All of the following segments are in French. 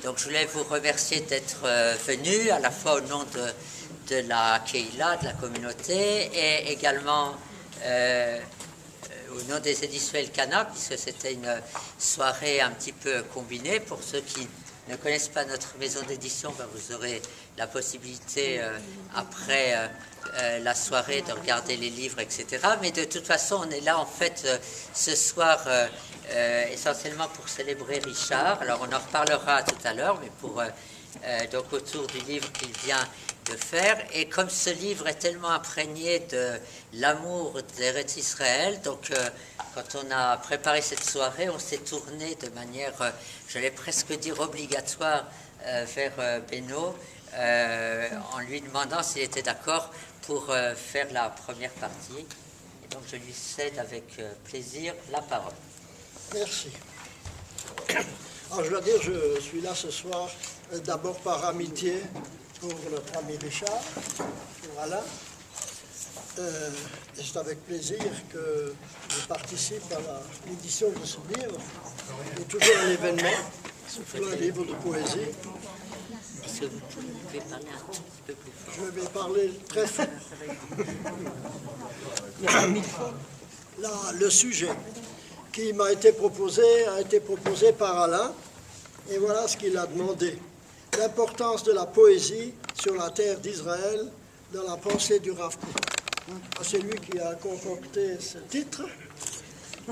Donc je voulais vous remercier d'être venus, à la fois au nom de la Keila, de la communauté, et également au nom des éditions Elkana, puisque c'était une soirée un petit peu combinée. Pour ceux qui ne connaissent pas notre maison d'édition, ben vous aurez la possibilité après la soirée de regarder les livres, etc. Mais de toute façon, on est là en fait ce soir essentiellement pour célébrer Richard. Alors on en reparlera tout à l'heure, mais pour donc autour du livre qu'il vient de faire. Et comme ce livre est tellement imprégné de l'amour d'Eretz Israël, donc quand on a préparé cette soirée, on s'est tourné de manière, j'allais presque dire obligatoire, vers Beno, en lui demandant s'il était d'accord pour faire la première partie. Et donc je lui cède avec plaisir la parole. Merci. Alors je dois dire, je suis là ce soir d'abord par amitié pour notre ami Richard. Voilà. Et c'est avec plaisir que je participe à l'édition de ce livre. C'est toujours un événement, surtout un livre de poésie. Est-ce que vous pouvez parler un tout petit peu plus fort? Je vais parler très fort. Là, le sujet qui m'a été proposé a été proposé par Alain, et voilà ce qu'il a demandé. L'importance de la poésie sur la terre d'Israël dans la pensée du Rav Kook. C'est lui qui a concocté ce titre,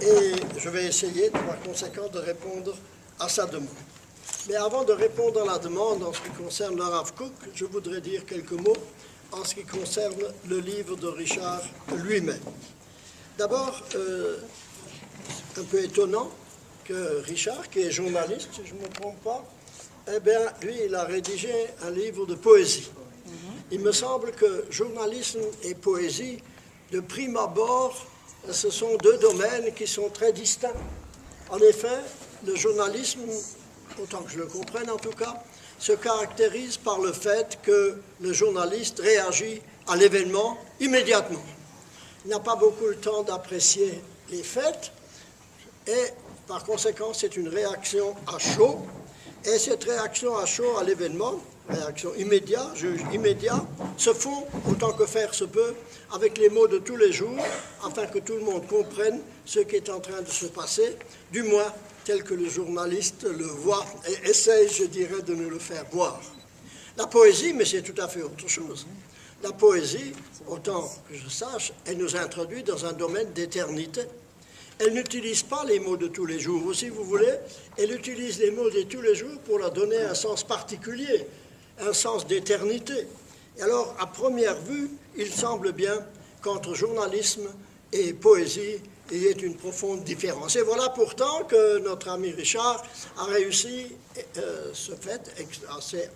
et je vais essayer, par conséquent, de répondre à sa demande. Mais avant de répondre à la demande en ce qui concerne le Rav Kook, je voudrais dire quelques mots en ce qui concerne le livre de Richard lui-même. D'abord, un peu étonnant que Richard, qui est journaliste, si je ne me trompe pas, eh bien, lui, il a rédigé un livre de poésie. Il me semble que journalisme et poésie, de prime abord, ce sont deux domaines qui sont très distincts. En effet, le journalisme, autant que je le comprenne en tout cas, se caractérise par le fait que le journaliste réagit à l'événement immédiatement. Il n'a pas beaucoup le temps d'apprécier les faits, et par conséquent, c'est une réaction à chaud. Et cette réaction à chaud à l'événement, réaction immédiate, juge immédiat, se font, autant que faire se peut, avec les mots de tous les jours, afin que tout le monde comprenne ce qui est en train de se passer, du moins tel que le journaliste le voit et essaye, je dirais, de nous le faire voir. La poésie, mais c'est tout à fait autre chose. La poésie, autant que je sache, elle nous introduit dans un domaine d'éternité. Elle n'utilise pas les mots de tous les jours, ou si vous voulez, elle utilise les mots de tous les jours pour leur donner un sens particulier, un sens d'éternité. Et alors, à première vue, il semble bien qu'entre journalisme et poésie, il y ait une profonde différence. Et voilà pourtant que notre ami Richard a réussi ce fait assez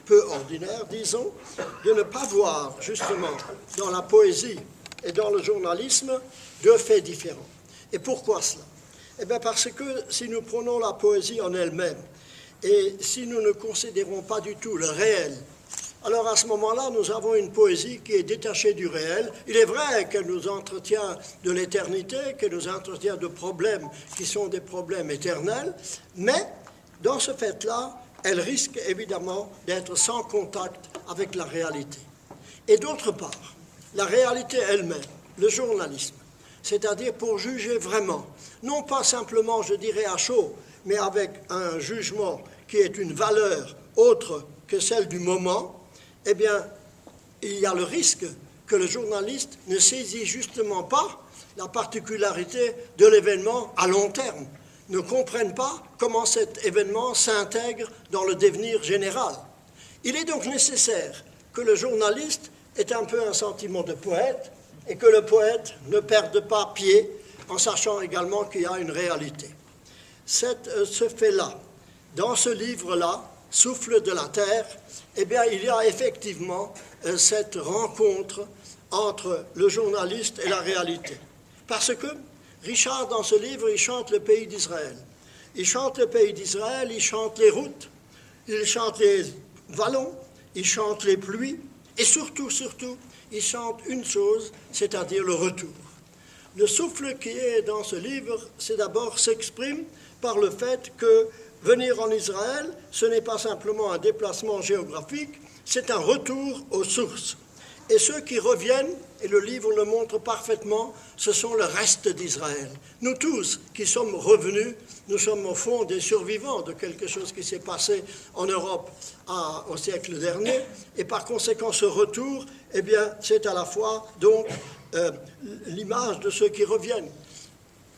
peu ordinaire, disons, de ne pas voir justement dans la poésie et dans le journalisme deux faits différents. Et pourquoi cela? Eh bien parce que si nous prenons la poésie en elle-même et si nous ne considérons pas du tout le réel, alors à ce moment-là, nous avons une poésie qui est détachée du réel. Il est vrai qu'elle nous entretient de l'éternité, qu'elle nous entretient de problèmes qui sont des problèmes éternels, mais dans ce fait-là, elle risque évidemment d'être sans contact avec la réalité. Et d'autre part, la réalité elle-même, le journalisme, c'est-à-dire pour juger vraiment, non pas simplement, je dirais, à chaud, mais avec un jugement qui est une valeur autre que celle du moment, eh bien, il y a le risque que le journaliste ne saisit justement pas la particularité de l'événement à long terme, ne comprenne pas comment cet événement s'intègre dans le devenir général. Il est donc nécessaire que le journaliste ait un peu un sentiment de poète, et que le poète ne perde pas pied en sachant également qu'il y a une réalité. Ce fait-là, dans ce livre-là, Souffle de la terre, eh bien, il y a effectivement cette rencontre entre le journaliste et la réalité. Parce que Richard, dans ce livre, il chante le pays d'Israël. Il chante le pays d'Israël, il chante les routes, il chante les vallons, il chante les pluies, et surtout, il chante une chose, c'est-à-dire le retour. Le souffle qui est dans ce livre, c'est d'abord s'exprime par le fait que venir en Israël, ce n'est pas simplement un déplacement géographique, c'est un retour aux sources. Et ceux qui reviennent, et le livre le montre parfaitement, ce sont le reste d'Israël. Nous tous qui sommes revenus, nous sommes au fond des survivants de quelque chose qui s'est passé en Europe au siècle dernier. Et par conséquent, ce retour, eh bien, c'est à la fois donc l'image de ceux qui reviennent.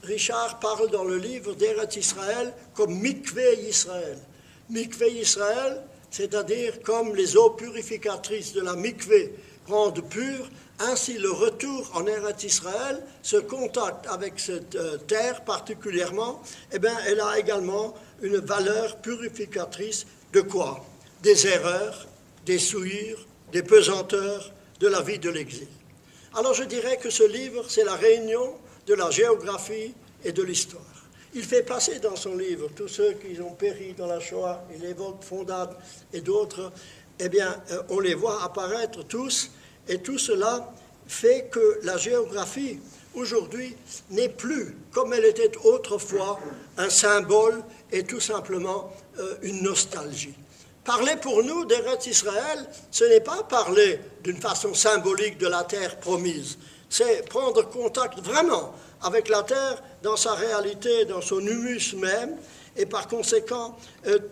Richard parle dans le livre d'Eretz Israël comme Mikvé Israël. Mikvé Israël, c'est-à-dire comme les eaux purificatrices de la Mikvé rendent pure, ainsi le retour en Eretz Israël, ce contact avec cette terre particulièrement, eh bien, elle a également une valeur purificatrice de quoi? Des erreurs, des souillures, des pesanteurs de la vie de l'exil. Alors je dirais que ce livre, c'est la réunion de la géographie et de l'histoire. Il fait passer dans son livre tous ceux qui ont péri dans la Shoah, il évoque Fondade et d'autres, eh bien, on les voit apparaître tous, et tout cela fait que la géographie, aujourd'hui, n'est plus, comme elle était autrefois, un symbole et tout simplement une nostalgie. Parler pour nous d'Eretz Israël, ce n'est pas parler d'une façon symbolique de la terre promise, c'est prendre contact vraiment avec la terre dans sa réalité, dans son humus même, et par conséquent,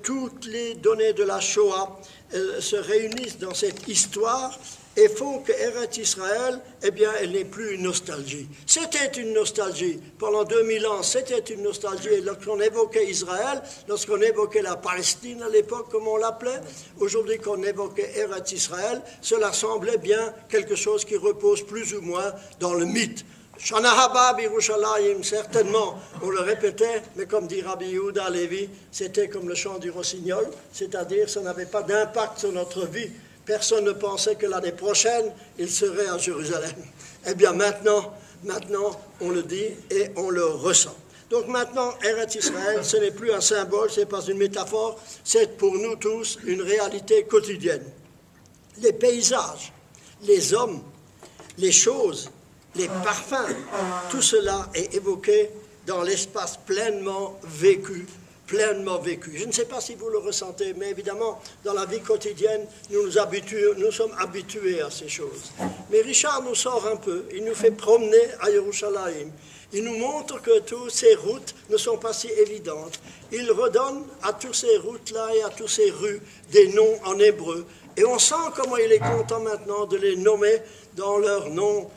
toutes les données de la Shoah se réunissent dans cette histoire et font que Eretz Israël, eh bien, elle n'est plus une nostalgie. C'était une nostalgie. Pendant 2000 ans, c'était une nostalgie. Et lorsqu'on évoquait Israël, lorsqu'on évoquait la Palestine à l'époque, comme on l'appelait, aujourd'hui qu'on évoquait Eretz Israël, cela semblait bien quelque chose qui repose plus ou moins dans le mythe. Shana haba b'Yerushalayim, certainement, on le répétait, mais comme dit Rabbi Yehuda Levi, c'était comme le chant du rossignol, c'est-à-dire ça n'avait pas d'impact sur notre vie. Personne ne pensait que l'année prochaine, il serait à Jérusalem. Eh bien maintenant, on le dit et on le ressent. Donc maintenant, Eretz Israël, ce n'est plus un symbole, ce n'est pas une métaphore, c'est pour nous tous une réalité quotidienne. Les paysages, les hommes, les choses, les parfums, tout cela est évoqué dans l'espace pleinement vécu. Je ne sais pas si vous le ressentez, mais évidemment, dans la vie quotidienne, nous sommes habitués à ces choses. Mais Richard nous sort un peu, il nous fait promener à Yerushalayim. Il nous montre que toutes ces routes ne sont pas si évidentes. Il redonne à toutes ces routes-là et à toutes ces rues des noms en hébreu. Et on sent comment il est content maintenant de les nommer dans leur nom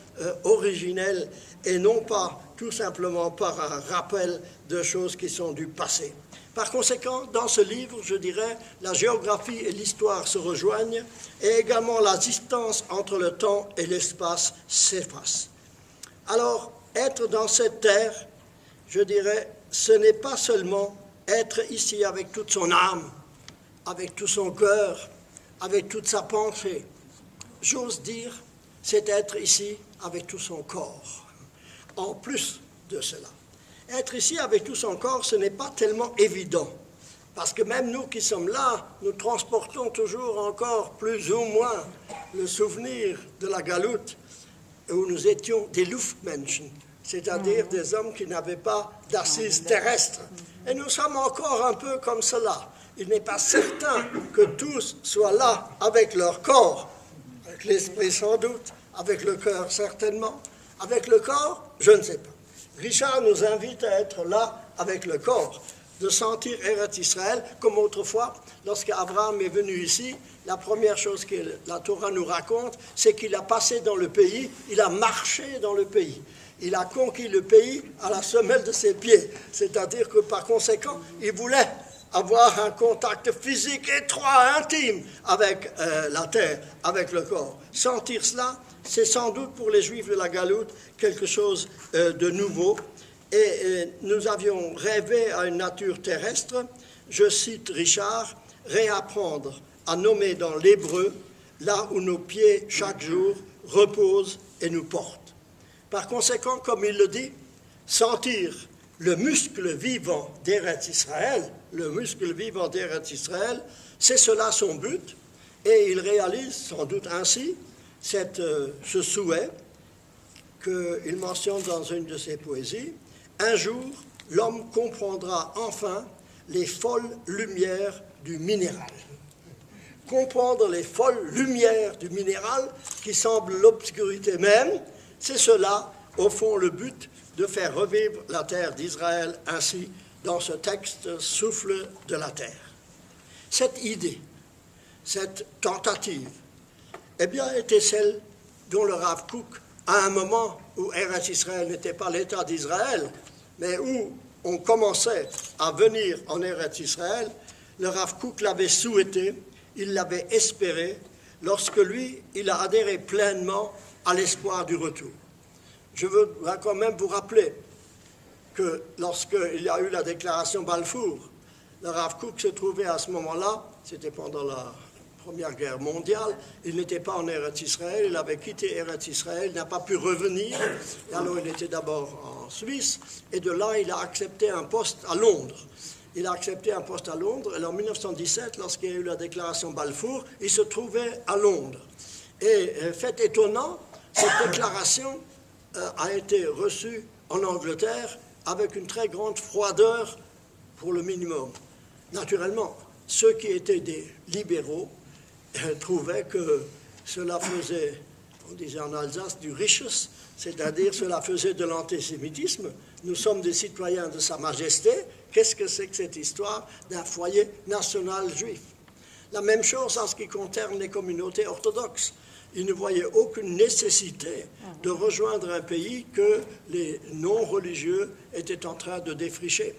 originel et non pas tout simplement par un rappel de choses qui sont du passé. Par conséquent, dans ce livre, je dirais, la géographie et l'histoire se rejoignent et également la distance entre le temps et l'espace s'efface. Alors, être dans cette terre, je dirais, ce n'est pas seulement être ici avec toute son âme, avec tout son cœur, avec toute sa pensée. J'ose dire, c'est être ici avec tout son corps. En plus de cela. Être ici avec tout son corps, ce n'est pas tellement évident. Parce que même nous qui sommes là, nous transportons toujours encore plus ou moins le souvenir de la galoute où nous étions des Luftmenschen, c'est-à-dire des hommes qui n'avaient pas d'assises terrestres. Et nous sommes encore un peu comme cela. Il n'est pas certain que tous soient là avec leur corps, avec l'esprit sans doute, avec le cœur certainement. Avec le corps, je ne sais pas. Richard nous invite à être là avec le corps, de sentir Eretz Israël, comme autrefois, lorsqu'Abraham est venu ici, la première chose que la Torah nous raconte, c'est qu'il a passé dans le pays, il a marché dans le pays. Il a conquis le pays à la semelle de ses pieds, c'est-à-dire que par conséquent, il voulait avoir un contact physique étroit, intime avec la terre, avec le corps. Sentir cela, c'est sans doute pour les Juifs de la Galoute quelque chose de nouveau. Et nous avions rêvé à une nature terrestre, je cite Richard, réapprendre à nommer dans l'hébreu là où nos pieds chaque jour reposent et nous portent. Par conséquent, comme il le dit, sentir le muscle vivant d'Eretz Israël, c'est cela son but, et il réalise sans doute ainsi ce souhait qu'il mentionne dans une de ses poésies. Un jour, l'homme comprendra enfin les folles lumières du minéral. Comprendre les folles lumières du minéral qui semblent l'obscurité même, c'est cela, au fond, le but de faire revivre la terre d'Israël ainsi dans ce texte Souffle de la terre. Cette idée, cette tentative, eh bien, était celle dont le Rav Kook, à un moment où Eretz Israël n'était pas l'État d'Israël, mais où on commençait à venir en Eretz Israël, le Rav Kook l'avait souhaité, il l'avait espéré, lorsque lui, il a adhéré pleinement à l'espoir du retour. Je veux quand même vous rappeler que lorsqu'il y a eu la déclaration Balfour, le Rav Kook se trouvait à ce moment-là, c'était pendant la Première Guerre mondiale, il n'était pas en Eretz Israël, il avait quitté Eretz Israël, il n'a pas pu revenir, et alors il était d'abord en Suisse, et de là il a accepté un poste à Londres. Il a accepté un poste à Londres, et en 1917, lorsqu'il y a eu la déclaration Balfour, il se trouvait à Londres. Et fait étonnant, cette déclaration a été reçue en Angleterre avec une très grande froideur pour le minimum. Naturellement, ceux qui étaient des libéraux trouvaient que cela faisait, on disait en Alsace, du Riches, c'est-à-dire cela faisait de l'antisémitisme. Nous sommes des citoyens de Sa Majesté. Qu'est-ce que c'est que cette histoire d'un foyer national juif? La même chose en ce qui concerne les communautés orthodoxes. Ils ne voyaient aucune nécessité de rejoindre un pays que les non-religieux étaient en train de défricher.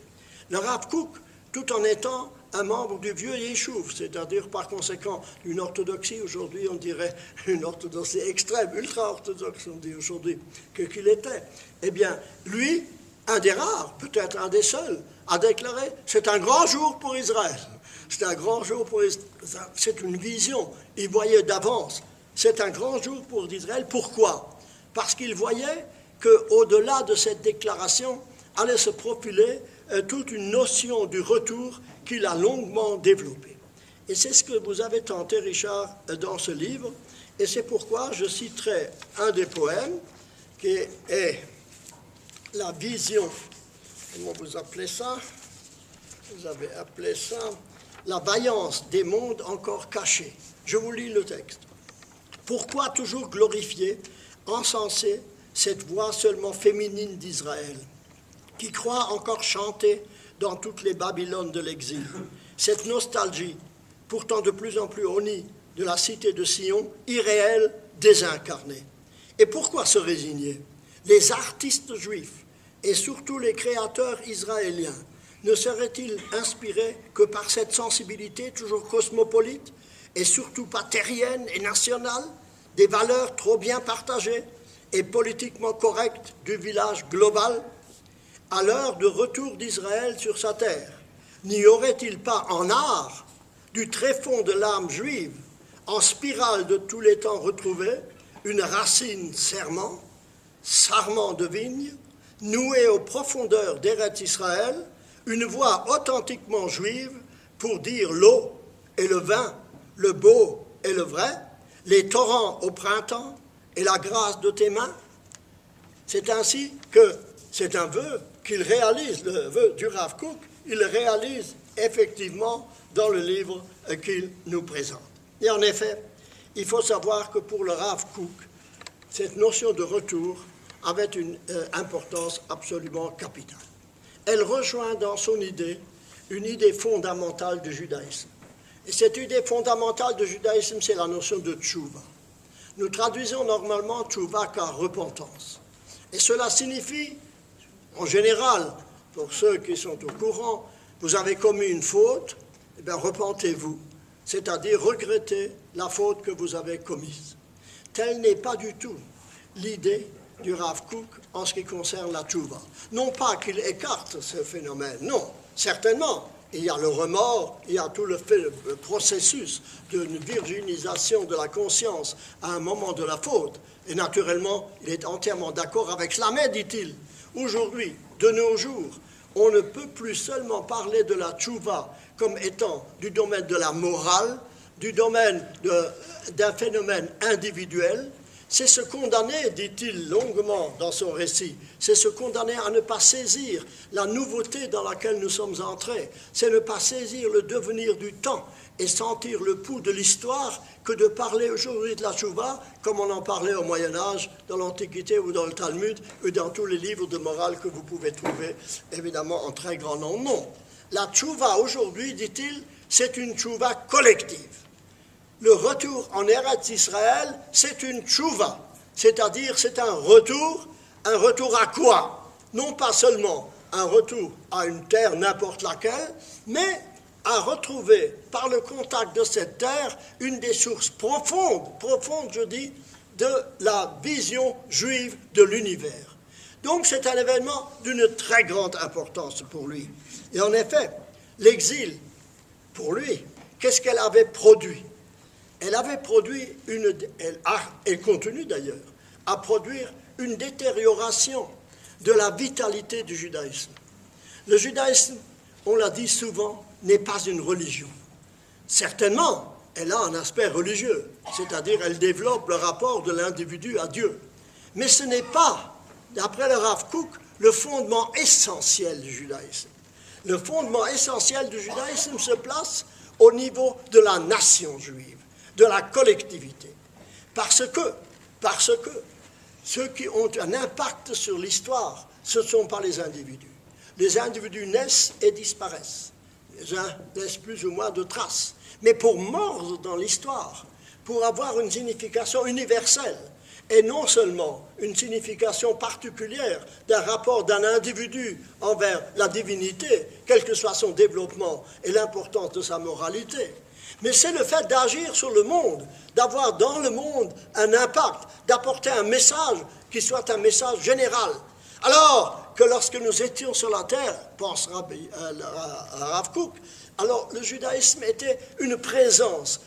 Le Rav Kook, tout en étant un membre du vieux Yeshuv, c'est-à-dire par conséquent une orthodoxie, aujourd'hui on dirait une orthodoxie extrême, ultra-orthodoxe on dit aujourd'hui, qu'il était, eh bien lui, un des rares, peut-être un des seuls, a déclaré « c'est un grand jour pour Israël ». C'est un grand jour pour Israël, c'est une vision, il voyait d'avance. C'est un grand jour pour Israël. Pourquoi? Parce qu'il voyait qu'au-delà de cette déclaration allait se profiler toute une notion du retour qu'il a longuement développée. Et c'est ce que vous avez tenté, Richard, dans ce livre. Et c'est pourquoi je citerai un des poèmes qui est la vision. Comment vous appelez ça? Vous avez appelé ça la vaillance des mondes encore cachés. Je vous lis le texte. Pourquoi toujours glorifier, encenser cette voix seulement féminine d'Israël, qui croit encore chanter dans toutes les Babylones de l'exil, cette nostalgie, pourtant de plus en plus honnie, de la cité de Sion, irréelle, désincarnée. Et pourquoi se résigner? Les artistes juifs, et surtout les créateurs israéliens, ne seraient-ils inspirés que par cette sensibilité toujours cosmopolite, et surtout pas terrienne et nationale, des valeurs trop bien partagées et politiquement correctes du village global? À l'heure de retour d'Israël sur sa terre, n'y aurait-il pas en art, du tréfonds de l'âme juive, en spirale de tous les temps retrouvés, une racine sarment de vigne, nouée aux profondeurs d'Eretz Israël, une voix authentiquement juive pour dire l'eau et le vin, le beau et le vrai, les torrents au printemps et la grâce de tes mains? C'est ainsi que c'est un vœu qu'il réalise, le vœu du Rav Kook, il le réalise effectivement dans le livre qu'il nous présente. Et en effet, il faut savoir que pour le Rav Kook, cette notion de retour avait une importance absolument capitale. Elle rejoint dans son idée une idée fondamentale du judaïsme. Et cette idée fondamentale du judaïsme, c'est la notion de tchouva. Nous traduisons normalement tchouva car repentance. Et cela signifie, en général, pour ceux qui sont au courant, vous avez commis une faute, eh bien repentez-vous, c'est-à-dire regrettez la faute que vous avez commise. Telle n'est pas du tout l'idée du Rav Kook en ce qui concerne la tchouva. Non pas qu'il écarte ce phénomène, non, certainement. Il y a le remords, il y a tout le processus d'une virginisation de la conscience à un moment de la faute. Et naturellement, il est entièrement d'accord avec cela. Mais, dit-il, aujourd'hui, de nos jours, on ne peut plus seulement parler de la tchouva comme étant du domaine de la morale, du domaine d'un phénomène individuel. c'est se condamner, dit-il longuement dans son récit, c'est se condamner à ne pas saisir la nouveauté dans laquelle nous sommes entrés, c'est ne pas saisir le devenir du temps et sentir le pouls de l'histoire que de parler aujourd'hui de la tchouva comme on en parlait au Moyen-Âge, dans l'Antiquité ou dans le Talmud ou dans tous les livres de morale que vous pouvez trouver, évidemment en très grand nombre. Non, la tchouva aujourd'hui, dit-il, c'est une tchouva collective. Le retour en Eretz Israël, c'est une tchouva, c'est-à-dire c'est un retour à quoi? Non pas seulement un retour à une terre n'importe laquelle, mais à retrouver par le contact de cette terre une des sources profondes je dis, de la vision juive de l'univers. Donc c'est un événement d'une très grande importance pour lui. Et en effet, l'exil, pour lui, qu'est-ce qu'elle avait produit? Elle avait produit elle continue d'ailleurs à produire une détérioration de la vitalité du judaïsme. Le judaïsme, on l'a dit souvent, n'est pas une religion. Certainement, elle a un aspect religieux, c'est-à-dire elle développe le rapport de l'individu à Dieu. Mais ce n'est pas, d'après le Rav Kook, le fondement essentiel du judaïsme. Le fondement essentiel du judaïsme se place au niveau de la nation juive, de la collectivité. Parce que ceux qui ont un impact sur l'histoire, ce ne sont pas les individus. Les individus naissent et disparaissent. Les uns laissent plus ou moins de traces. Mais pour mordre dans l'histoire, pour avoir une signification universelle, et non seulement une signification particulière d'un rapport d'un individu envers la divinité, quel que soit son développement et l'importance de sa moralité, mais c'est le fait d'agir sur le monde, d'avoir dans le monde un impact, d'apporter un message qui soit un message général. Alors que lorsque nous étions sur la terre, pense Rav Kook, alors le judaïsme était une présence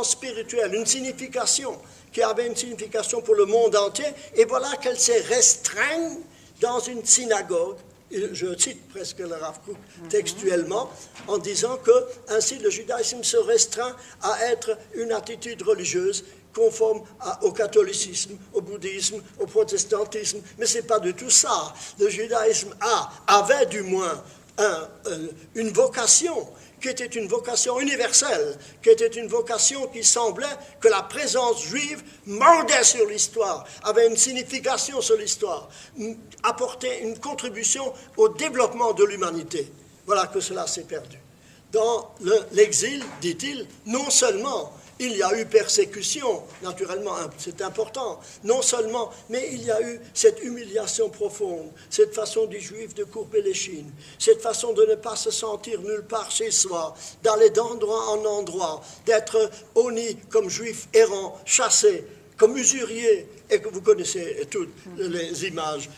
spirituelle, une signification qui avait une signification pour le monde entier, et voilà qu'elle s'est restreinte dans une synagogue. Je cite presque le Rav Kook textuellement, en disant que ainsi le judaïsme se restreint à être une attitude religieuse conforme au catholicisme, au bouddhisme, au protestantisme, mais ce n'est pas du tout ça. Le judaïsme avait du moins une vocation qui était une vocation universelle, qui était une vocation qui semblait que la présence juive mordait sur l'histoire, avait une signification sur l'histoire, apportait une contribution au développement de l'humanité. Voilà que cela s'est perdu. Dans l'exil, dit-il, non seulement il y a eu persécution, naturellement, c'est important, non seulement, mais il y a eu cette humiliation profonde, cette façon du juif de courber l'échine, cette façon de ne pas se sentir nulle part chez soi, d'aller d'endroit en endroit, d'être honni comme juif errant, chassé, comme usurier, et que vous connaissez toutes les images.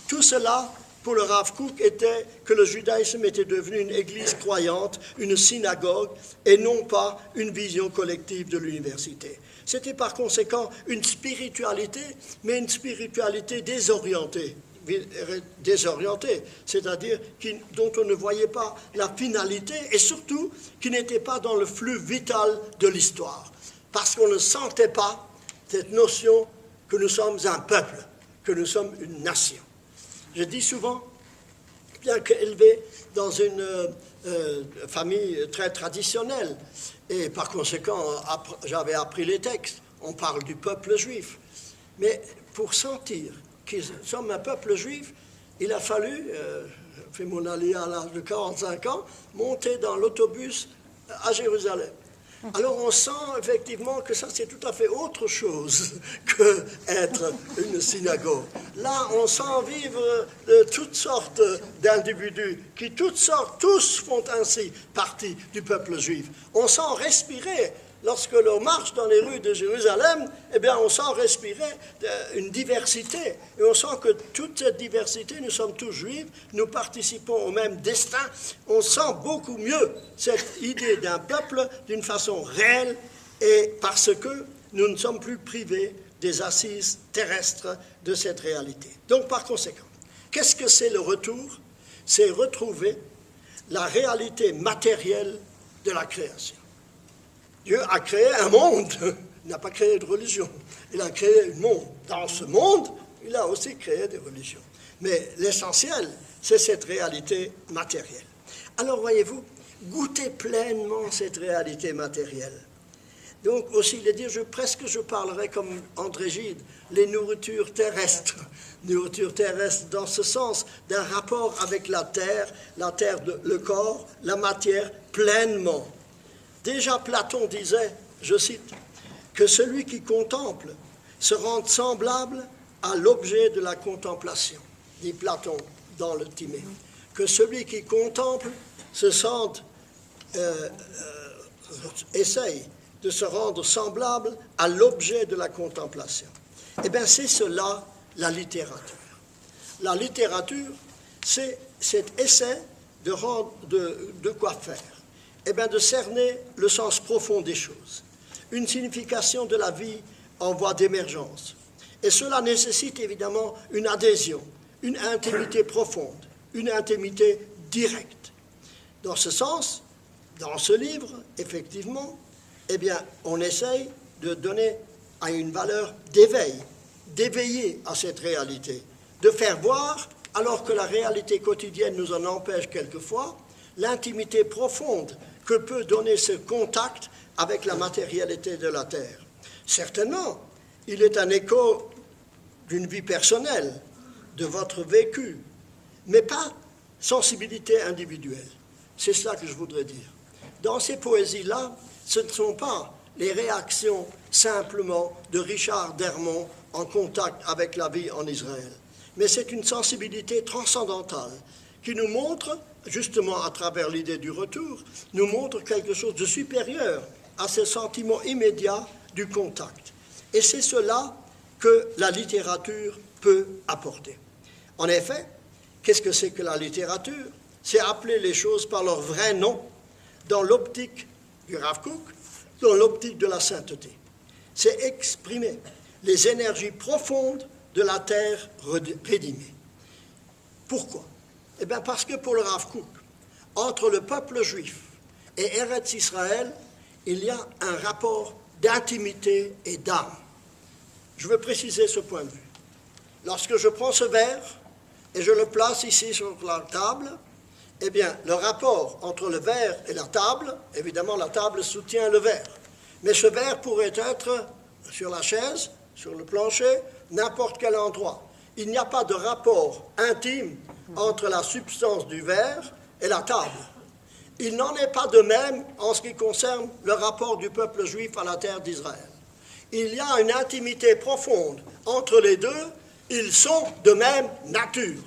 Tout cela, pour le Rav Kook, était que le judaïsme était devenu une église croyante, une synagogue, et non pas une vision collective de l'université. C'était par conséquent une spiritualité, mais une spiritualité désorientée, c'est-à-dire dont on ne voyait pas la finalité, et surtout qui n'était pas dans le flux vital de l'histoire, parce qu'on ne sentait pas cette notion que nous sommes un peuple, que nous sommes une nation. Je dis souvent, bien qu'élevé dans une famille très traditionnelle, et par conséquent, j'avais appris les textes, on parle du peuple juif. Mais pour sentir que nous sommes un peuple juif, il a fallu, j'ai fait mon alia à l'âge de 45 ans, monter dans l'autobus à Jérusalem. Alors on sent effectivement que ça c'est tout à fait autre chose qu'être une synagogue. Là on sent vivre toutes sortes d'individus qui tous font ainsi partie du peuple juif. On sent respirer, lorsque l'on marche dans les rues de Jérusalem, eh bien on sent respirer une diversité. Et on sent que toute cette diversité, nous sommes tous juifs, nous participons au même destin. On sent beaucoup mieux cette idée d'un peuple d'une façon réelle, et parce que nous ne sommes plus privés des assises terrestres de cette réalité. Donc par conséquent, qu'est-ce que c'est le retour? C'est retrouver la réalité matérielle de la création. Dieu a créé un monde, Il n'a pas créé de religion. Il a créé un monde. Dans ce monde, il a aussi créé des religions. Mais l'essentiel, c'est cette réalité matérielle. Alors, voyez-vous, goûtez pleinement cette réalité matérielle. Donc, aussi, il est dit, je parlerai comme André Gide, les nourritures terrestres. Nourriture terrestre dans ce sens d'un rapport avec la terre, le corps, la matière, pleinement. Déjà, Platon disait, je cite, que celui qui contemple se rend semblable à l'objet de la contemplation, dit Platon dans le Timée. Que celui qui contemple se sente, essaye de se rendre semblable à l'objet de la contemplation. Eh bien, c'est cela, la littérature. La littérature, c'est cet essai de quoi faire? Eh bien, de cerner le sens profond des choses, une signification de la vie en voie d'émergence. Et cela nécessite évidemment une adhésion, une intimité profonde, une intimité directe. Dans ce sens, dans ce livre, effectivement, eh bien, on essaye de donner à une valeur d'éveil, d'éveiller à cette réalité, de faire voir, alors que la réalité quotidienne nous en empêche quelquefois, l'intimité profonde que peut donner ce contact avec la matérialité de la terre. Certainement, il est un écho d'une vie personnelle, de votre vécu, mais pas sensibilité individuelle. C'est cela que je voudrais dire. Dans ces poésies-là, ce ne sont pas les réactions simplement de Richard d'Ermont en contact avec la vie en Israël, mais c'est une sensibilité transcendantale qui nous montre, justement à travers l'idée du retour, nous montre quelque chose de supérieur à ce sentiment immédiat du contact. Et c'est cela que la littérature peut apporter. En effet, qu'est-ce que c'est que la littérature? C'est appeler les choses par leur vrai nom dans l'optique du Rav Kook, dans l'optique de la sainteté. C'est exprimer les énergies profondes de la terre rédimée. Pourquoi? Eh bien parce que pour le Rav Kook, entre le peuple juif et Eretz Israël, il y a un rapport d'intimité et d'âme. Je veux préciser ce point de vue. Lorsque je prends ce verre et je le place ici sur la table, eh bien, le rapport entre le verre et la table, évidemment, la table soutient le verre. Mais ce verre pourrait être sur la chaise, sur le plancher, n'importe quel endroit. Il n'y a pas de rapport intime entre la substance du verre et la table. Il n'en est pas de même en ce qui concerne le rapport du peuple juif à la terre d'Israël. Il y a une intimité profonde entre les deux, ils sont de même nature.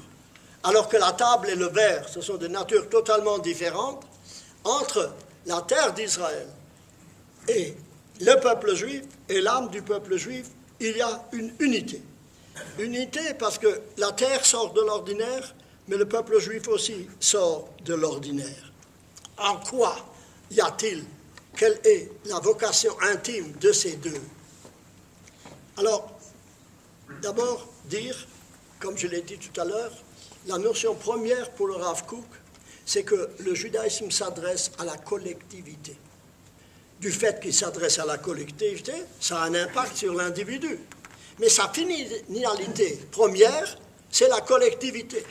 Alors que la table et le verre, ce sont des natures totalement différentes, entre la terre d'Israël et le peuple juif et l'âme du peuple juif, il y a une unité. Unité parce que la terre sort de l'ordinaire, mais le peuple juif aussi sort de l'ordinaire. En quoi y a-t-il? Quelle est la vocation intime de ces deux? Alors, d'abord, dire, comme je l'ai dit tout à l'heure, la notion première pour le Rav Kook, c'est que le judaïsme s'adresse à la collectivité. Du fait qu'il s'adresse à la collectivité, ça a un impact sur l'individu. Mais sa finalité première, c'est la collectivité.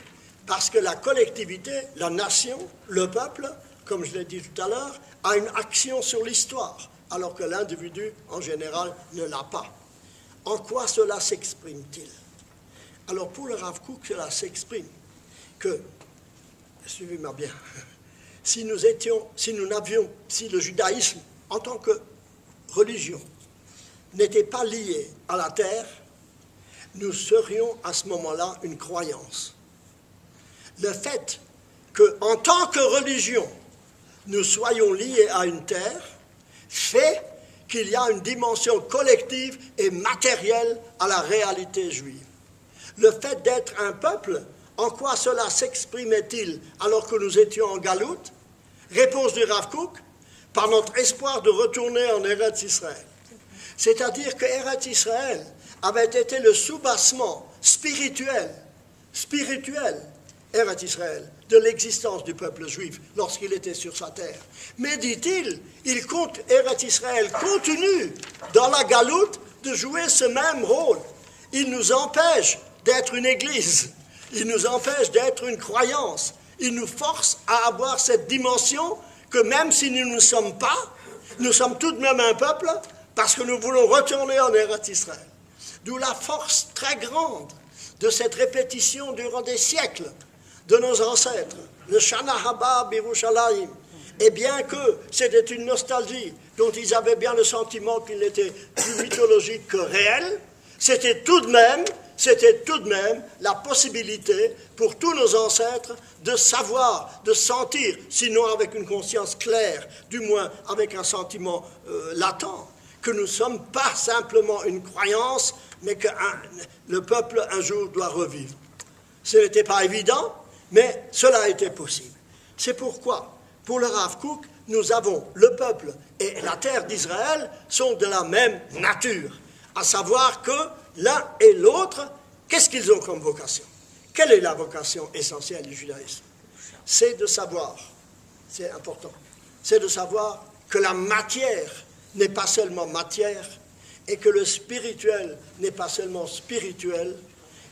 Parce que la collectivité, la nation, le peuple, comme je l'ai dit tout à l'heure, a une action sur l'histoire, alors que l'individu, en général, ne l'a pas. En quoi cela s'exprime-t-il? Alors, pour le Rav Kook, cela s'exprime que, suivez-moi bien, si le judaïsme, en tant que religion, n'était pas lié à la terre, nous serions à ce moment-là une croyance. Le fait qu'en tant que religion, nous soyons liés à une terre, fait qu'il y a une dimension collective et matérielle à la réalité juive. Le fait d'être un peuple, en quoi cela s'exprimait-il alors que nous étions en galoute? Réponse du Rav Kook, par notre espoir de retourner en Eretz Israël. C'est-à-dire que Eretz Israël avait été le soubassement spirituel Eretz Israël, de l'existence du peuple juif lorsqu'il était sur sa terre. Mais, dit-il, Eretz Israël continue dans la galoute de jouer ce même rôle. Il nous empêche d'être une église, il nous empêche d'être une croyance, il nous force à avoir cette dimension que même si nous ne sommes pas, nous sommes tout de même un peuple parce que nous voulons retourner en Eretz Israël. D'où la force très grande de cette répétition durant des siècles de nos ancêtres, le Shana Haba Birushalayim. Et bien que c'était une nostalgie dont ils avaient bien le sentiment qu'il n'était plus mythologique que réel, c'était tout de même la possibilité pour tous nos ancêtres de savoir, de sentir, sinon avec une conscience claire, du moins avec un sentiment latent, que nous ne sommes pas simplement une croyance, mais que le peuple un jour doit revivre. Ce n'était pas évident, mais cela a été possible. C'est pourquoi, pour le Rav Kook, nous avons le peuple et la terre d'Israël sont de la même nature, à savoir que l'un et l'autre, qu'est-ce qu'ils ont comme vocation? Quelle est la vocation essentielle du judaïsme? C'est de savoir, c'est important, c'est de savoir que la matière n'est pas seulement matière et que le spirituel n'est pas seulement spirituel.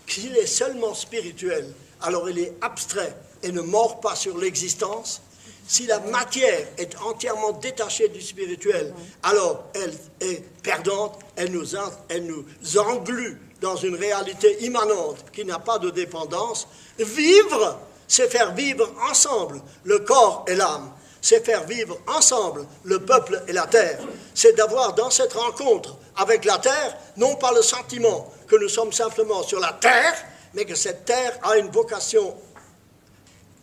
S'il est seulement spirituel, alors il est abstrait et ne mord pas sur l'existence. Si la matière est entièrement détachée du spirituel, alors elle est perdante, elle nous englue dans une réalité immanente qui n'a pas de dépendance. Vivre, c'est faire vivre ensemble le corps et l'âme. C'est faire vivre ensemble le peuple et la terre. C'est d'avoir dans cette rencontre avec la terre, non pas le sentiment que nous sommes simplement sur la terre, mais que cette terre a une vocation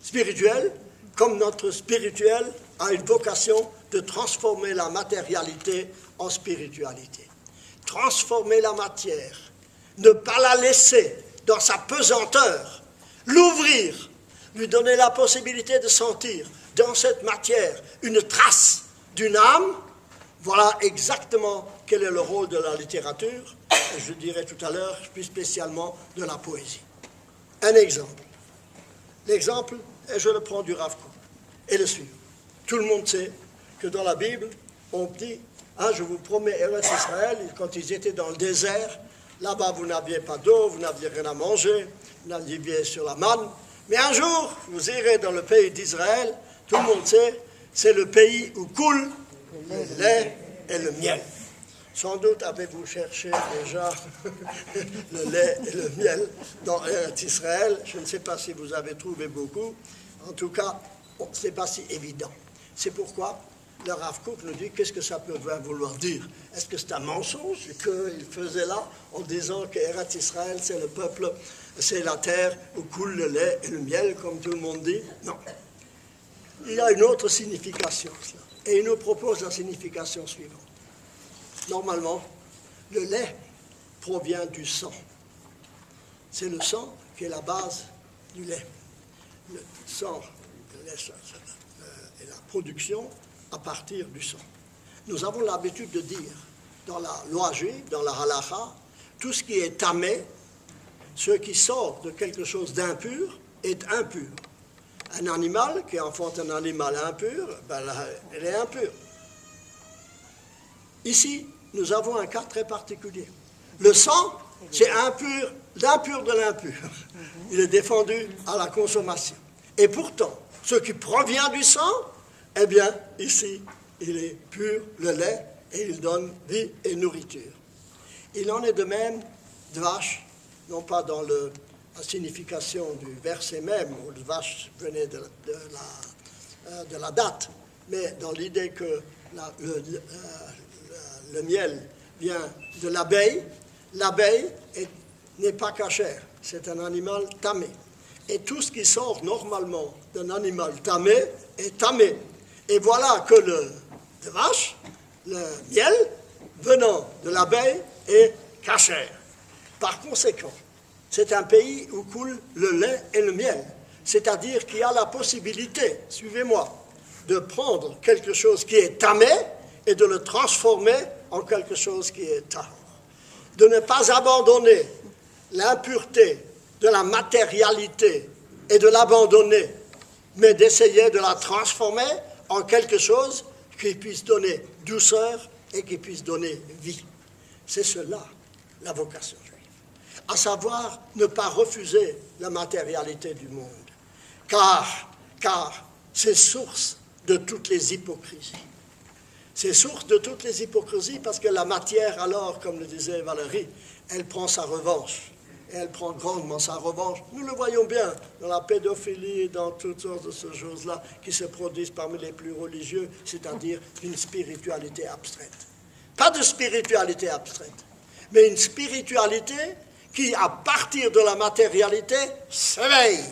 spirituelle, comme notre spirituel a une vocation de transformer la matérialité en spiritualité. Transformer la matière, ne pas la laisser dans sa pesanteur, l'ouvrir, lui donner la possibilité de sentir dans cette matière une trace d'une âme. Voilà exactement quel est le rôle de la littérature, et je dirai tout à l'heure, plus spécialement de la poésie. Un exemple. L'exemple, et je le prends du Rav Kook, est le suivant. Tout le monde sait que dans la Bible, on dit, je vous promets, Eretz Israël, quand ils étaient dans le désert, là-bas vous n'aviez pas d'eau, vous n'aviez rien à manger, vous n'aviez sur la manne, mais un jour, vous irez dans le pays d'Israël, tout le monde sait, c'est le pays où coule le lait et le miel. Sans doute avez-vous cherché déjà le lait et le miel dans Eretz Israël. Je ne sais pas si vous avez trouvé beaucoup. En tout cas, ce n'est pas si évident. C'est pourquoi le Rav Kook nous dit qu'est-ce que ça peut vouloir dire. Est-ce que c'est un mensonge qu'il faisait là en disant que Eretz Israël, c'est le peuple, c'est la terre où coule le lait et le miel, comme tout le monde dit? Non. Il y a une autre signification, cela. Et il nous propose la signification suivante. Normalement, le lait provient du sang. C'est le sang qui est la base du lait. Le sang, le lait, est la production à partir du sang. Nous avons l'habitude de dire, dans la loi juive, dans la halacha, tout ce qui est tamé, ce qui sort de quelque chose d'impur, est impur. Un animal qui enfante un animal impur, elle est impure. Ici, nous avons un cas très particulier. Le sang, c'est impur, l'impur de l'impur. Il est défendu à la consommation. Et pourtant, ce qui provient du sang, eh bien, ici, il est pur, le lait, et il donne vie et nourriture. Il en est de même de vache, non pas dans la signification du verset même, où le vache venait de la date, mais dans l'idée que le miel vient de l'abeille. L'abeille n'est pas cachère, c'est un animal tamé. Et tout ce qui sort normalement d'un animal tamé est tamé. Et voilà que le miel venant de l'abeille est cachère. Par conséquent, c'est un pays où coule le lait et le miel. C'est-à-dire qu'il y a la possibilité, suivez-moi, de prendre quelque chose qui est tamé et de le transformer en quelque chose qui est tahor. De ne pas abandonner l'impureté de la matérialité et de l'abandonner, mais d'essayer de la transformer en quelque chose qui puisse donner douceur et qui puisse donner vie. C'est cela, la vocation juive. À savoir, ne pas refuser la matérialité du monde, car c'est source de toutes les hypocrisies. C'est source de toutes les hypocrisies parce que la matière, alors, comme le disait Valérie, elle prend sa revanche. Et elle prend grandement sa revanche. Nous le voyons bien dans la pédophilie et dans toutes sortes de ces choses-là qui se produisent parmi les plus religieux, c'est-à-dire une spiritualité abstraite. Pas de spiritualité abstraite, mais une spiritualité qui, à partir de la matérialité, s'éveille.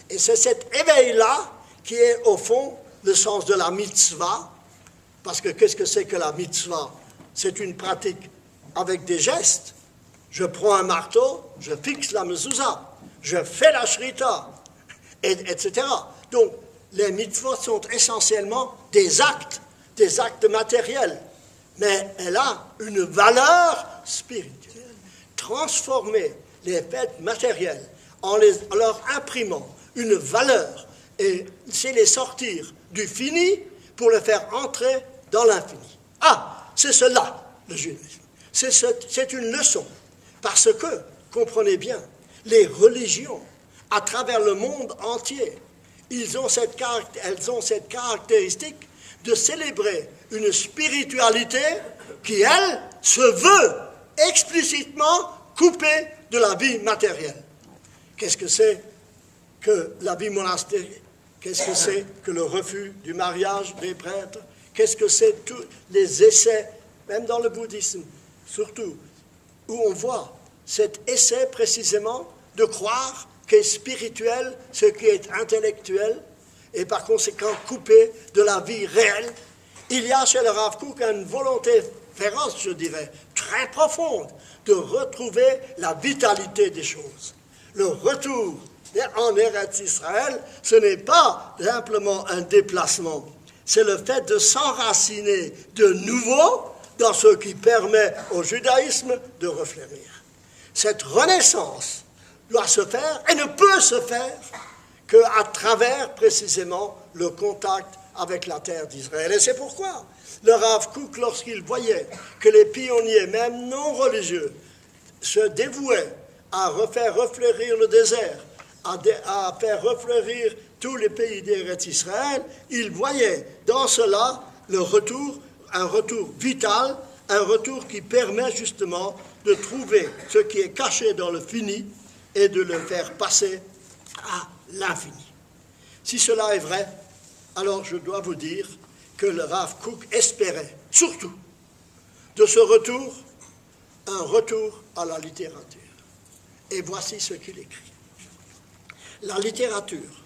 Et c'est cet éveil-là qui est, au fond, le sens de la mitzvah. Parce que qu'est-ce que c'est que la mitzvah? C'est une pratique avec des gestes. Je prends un marteau, je fixe la mezouza, je fais la shrita, etc. Donc, les mitzvot sont essentiellement des actes matériels. Mais elle a une valeur spirituelle. Transformer les faits matériels en leur imprimant une valeur, et c'est les sortir du fini pour le faire entrer dans l'infini. Ah, c'est cela, le judaïsme. C'est une leçon. Parce que, comprenez bien, les religions, à travers le monde entier, elles ont cette caractéristique de célébrer une spiritualité qui, elle, se veut explicitement coupée de la vie matérielle. Qu'est-ce que c'est que la vie monastique? Qu'est-ce que c'est que le refus du mariage des prêtres? Qu'est-ce que c'est tous les essais, même dans le bouddhisme, surtout, où on voit cet essai précisément de croire qu'est spirituel ce qui est intellectuel et par conséquent coupé de la vie réelle. Il y a chez le Rav Kook une volonté féroce, je dirais, très profonde, de retrouver la vitalité des choses. Le retour en Eretz Israël, ce n'est pas simplement un déplacement, c'est le fait de s'enraciner de nouveau dans ce qui permet au judaïsme de refleurir. Cette renaissance doit se faire et ne peut se faire qu'à travers précisément le contact avec la terre d'Israël. Et c'est pourquoi le Rav Kook, lorsqu'il voyait que les pionniers, même non religieux, se dévouaient à faire refleurir le désert, à faire refleurir tous les pays d'Eretz Israël, il voyait dans cela le retour, un retour vital, un retour qui permet justement de trouver ce qui est caché dans le fini et de le faire passer à l'infini. Si cela est vrai, alors je dois vous dire que le Rav Kook espérait surtout de ce retour, un retour à la littérature. Et voici ce qu'il écrit. La littérature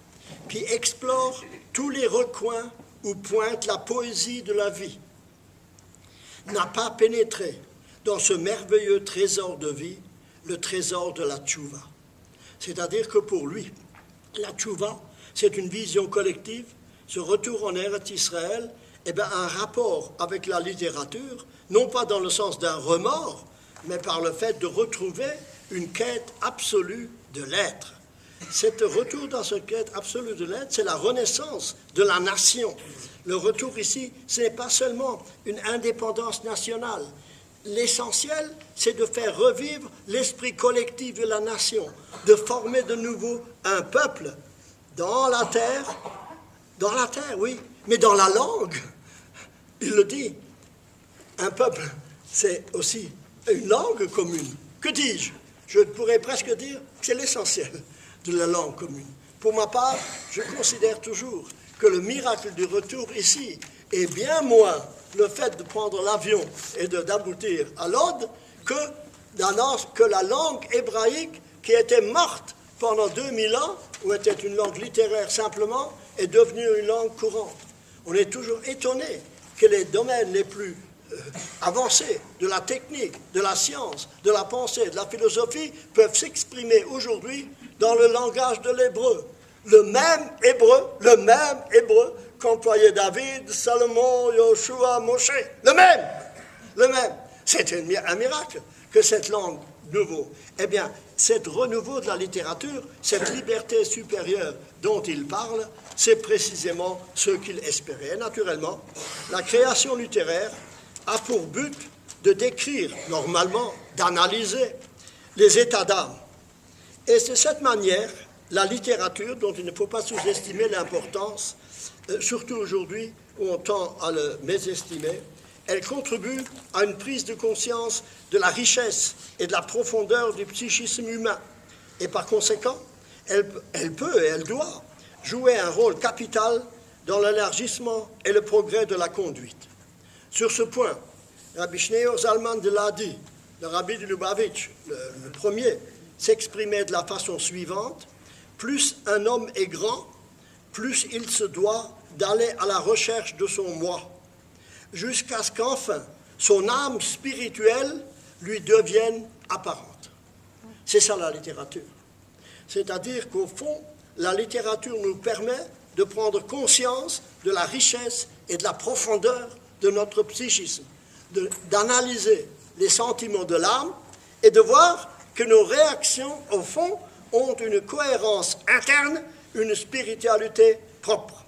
qui explore tous les recoins où pointe la poésie de la vie n'a pas pénétré dans ce merveilleux trésor de vie, le trésor de la tchouva. C'est-à-dire que pour lui, la tchouva, c'est une vision collective, ce retour en Eretz Israël, un rapport avec la littérature, non pas dans le sens d'un remords, mais par le fait de retrouver une quête absolue de l'être. Cet retour dans cette quête absolue de l'être, c'est la renaissance de la nation. Le retour ici, ce n'est pas seulement une indépendance nationale. L'essentiel, c'est de faire revivre l'esprit collectif de la nation, de former de nouveau un peuple dans la terre, oui, mais dans la langue. Il le dit, un peuple, c'est aussi une langue commune. Que dis-je? Je pourrais presque dire que c'est l'essentiel de la langue commune. Pour ma part, je considère toujours que le miracle du retour ici est bien moins le fait de prendre l'avion et d'aboutir à Lod que la langue hébraïque qui était morte pendant 2000 ans, ou était une langue littéraire simplement, est devenue une langue courante. On est toujours étonné que les domaines les plus avancés de la technique, de la science, de la pensée, de la philosophie peuvent s'exprimer aujourd'hui dans le langage de l'hébreu. Le même hébreu qu'employait David, Salomon, Yoshua, Moshe. Le même. C'est un miracle que cette langue nouveau. Eh bien, cet renouveau de la littérature, cette liberté supérieure dont il parle, c'est précisément ce qu'il espérait. Et naturellement, la création littéraire a pour but de décrire, normalement, d'analyser les états d'âme. Et c'est de cette manière, la littérature, dont il ne faut pas sous-estimer l'importance, surtout aujourd'hui où on tend à le mésestimer, elle contribue à une prise de conscience de la richesse et de la profondeur du psychisme humain. Et par conséquent, elle peut et elle doit jouer un rôle capital dans l'élargissement et le progrès de la conduite. Sur ce point, Rabbi Shneur Zalman de Ladi, le rabbi de Lubavitch, le premier, s'exprimait de la façon suivante: plus un homme est grand, plus il se doit d'aller à la recherche de son moi, jusqu'à ce qu'enfin son âme spirituelle lui devienne apparente. C'est ça la littérature. C'est-à-dire qu'au fond, la littérature nous permet de prendre conscience de la richesse et de la profondeur de notre psychisme, d'analyser les sentiments de l'âme et de voir que nos réactions, au fond, ont une cohérence interne, une spiritualité propre.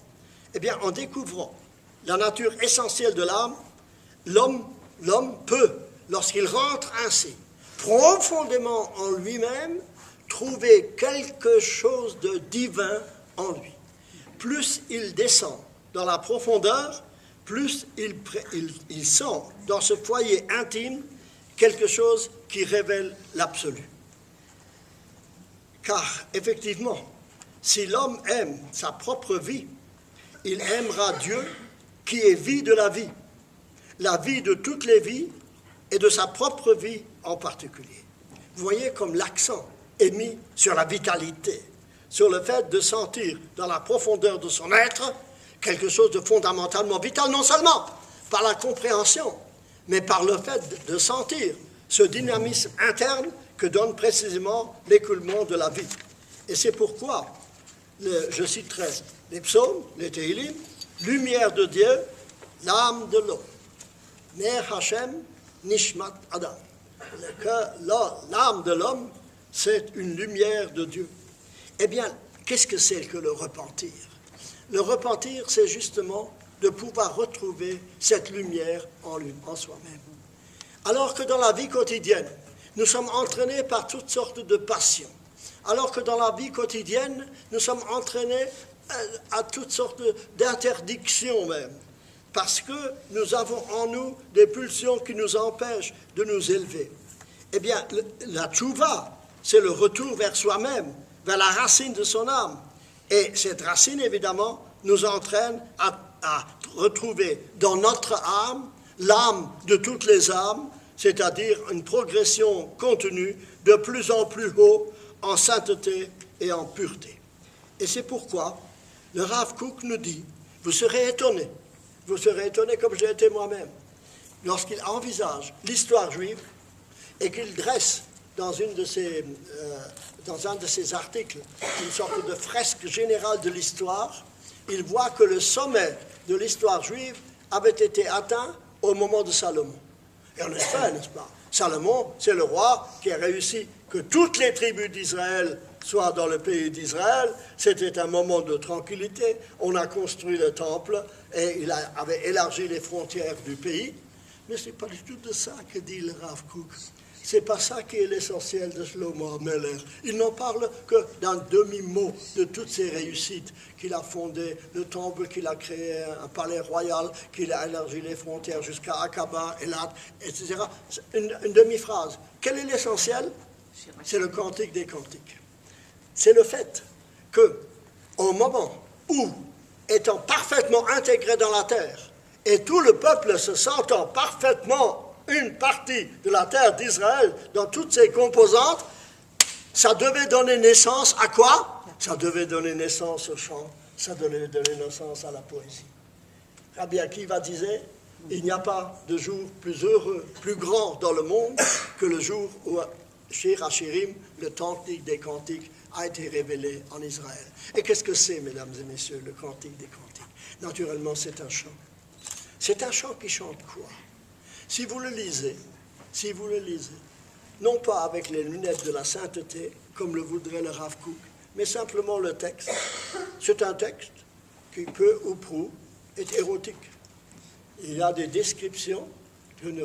Eh bien, en découvrant la nature essentielle de l'âme, l'homme peut, lorsqu'il rentre ainsi profondément en lui-même, trouver quelque chose de divin en lui. Plus il descend dans la profondeur, plus il sent dans ce foyer intime quelque chose qui révèle l'absolu. Car, effectivement, si l'homme aime sa propre vie, il aimera Dieu qui est vie de la vie de toutes les vies et de sa propre vie en particulier. Vous voyez comme l'accent est mis sur la vitalité, sur le fait de sentir dans la profondeur de son être quelque chose de fondamentalement vital, non seulement par la compréhension, mais par le fait de sentir ce dynamisme interne que donne précisément l'écoulement de la vie. Et c'est pourquoi, je citerai les psaumes, les Tehillim, lumière de Dieu, l'âme de l'homme. Ner Hashem, Nishmat Adam. L'âme de l'homme, c'est une lumière de Dieu. Eh bien, qu'est-ce que c'est que le repentir? Le repentir, c'est justement de pouvoir retrouver cette lumière en soi-même. Alors que dans la vie quotidienne, nous sommes entraînés par toutes sortes de passions. Alors que dans la vie quotidienne, nous sommes entraînés à toutes sortes d'interdictions même. Parce que nous avons en nous des pulsions qui nous empêchent de nous élever. Eh bien, la tchouva, c'est le retour vers soi-même, vers la racine de son âme. Et cette racine, évidemment, nous entraîne à retrouver dans notre âme l'âme de toutes les âmes, c'est-à-dire une progression continue de plus en plus haut en sainteté et en pureté. Et c'est pourquoi le Rav Kook nous dit, vous serez étonnés comme j'ai été moi-même, lorsqu'il envisage l'histoire juive et qu'il dresse dans un de ses articles une sorte de fresque générale de l'histoire, il voit que le sommet de l'histoire juive avait été atteint au moment de Salomon. Et en effet, n'est-ce pas, Salomon, c'est le roi qui a réussi que toutes les tribus d'Israël soient dans le pays d'Israël. C'était un moment de tranquillité. On a construit le temple et il avait élargi les frontières du pays. Mais ce n'est pas du tout de ça que dit le Rav Kook. Ce n'est pas ça qui est l'essentiel de Shlomo Ameler. Il n'en parle que d'un demi-mot de toutes ses réussites, qu'il a fondé le temple, qu'il a créé un palais royal, qu'il a élargi les frontières jusqu'à Aqaba, Elat, etc. Une demi-phrase. Quel est l'essentiel? C'est le cantique des cantiques. C'est le fait qu'au moment où, étant parfaitement intégré dans la terre, et tout le peuple se sentant parfaitement une partie de la terre d'Israël dans toutes ses composantes, ça devait donner naissance à quoi? Ça devait donner naissance au chant, ça devait donner naissance à la poésie. Rabbi Akiva disait, il n'y a pas de jour plus heureux, plus grand dans le monde que le jour où Shir Hashirim, le cantique des cantiques, a été révélé en Israël. Et qu'est-ce que c'est, mesdames et messieurs, le cantique des cantiques? Naturellement, c'est un chant. C'est un chant qui chante quoi? Si vous le lisez, si vous le lisez, non pas avec les lunettes de la sainteté, comme le voudrait le Rav Kook, mais simplement le texte. C'est un texte qui peu ou prou est érotique. Il y a des descriptions, je ne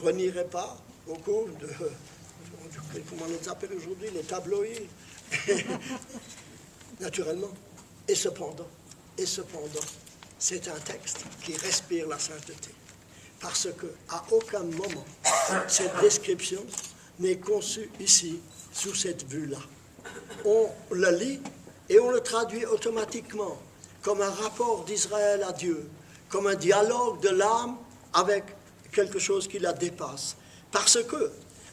renierai pas beaucoup de, comment on les appelle aujourd'hui, les tabloïds, naturellement. Et cependant, c'est un texte qui respire la sainteté. Parce qu'à aucun moment, cette description n'est conçue ici, sous cette vue-là. On le lit et on le traduit automatiquement comme un rapport d'Israël à Dieu, comme un dialogue de l'âme avec quelque chose qui la dépasse. Parce que,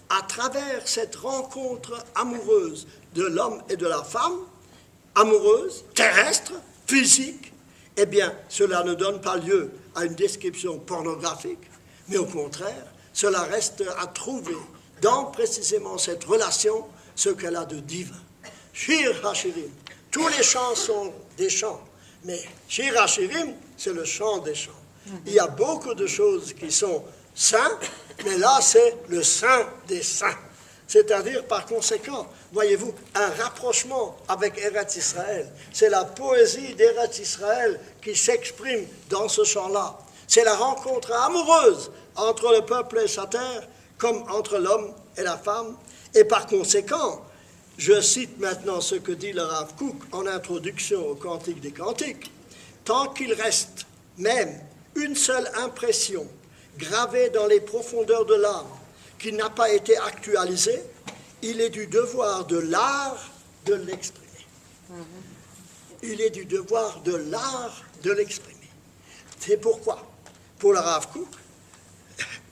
à travers cette rencontre amoureuse de l'homme et de la femme, amoureuse, terrestre, physique, eh bien, cela ne donne pas lieu à une description pornographique, mais au contraire, cela reste à trouver dans précisément cette relation ce qu'elle a de divin. Shir HaShirim, tous les chants sont des chants, mais Shir HaShirim, c'est le chant des chants. Il y a beaucoup de choses qui sont saints, mais là, c'est le saint des saints. C'est-à-dire, par conséquent, voyez-vous, un rapprochement avec Eretz Israël. C'est la poésie d'Eretz Israël qui s'exprime dans ce chant-là. C'est la rencontre amoureuse entre le peuple et sa terre, comme entre l'homme et la femme. Et par conséquent, je cite maintenant ce que dit le Rav Kook en introduction au Cantique des Cantiques. Tant qu'il reste même une seule impression gravée dans les profondeurs de l'âme, qui n'a pas été actualisé, il est du devoir de l'art de l'exprimer. Il est du devoir de l'art de l'exprimer. C'est pourquoi, pour le Rav Kook,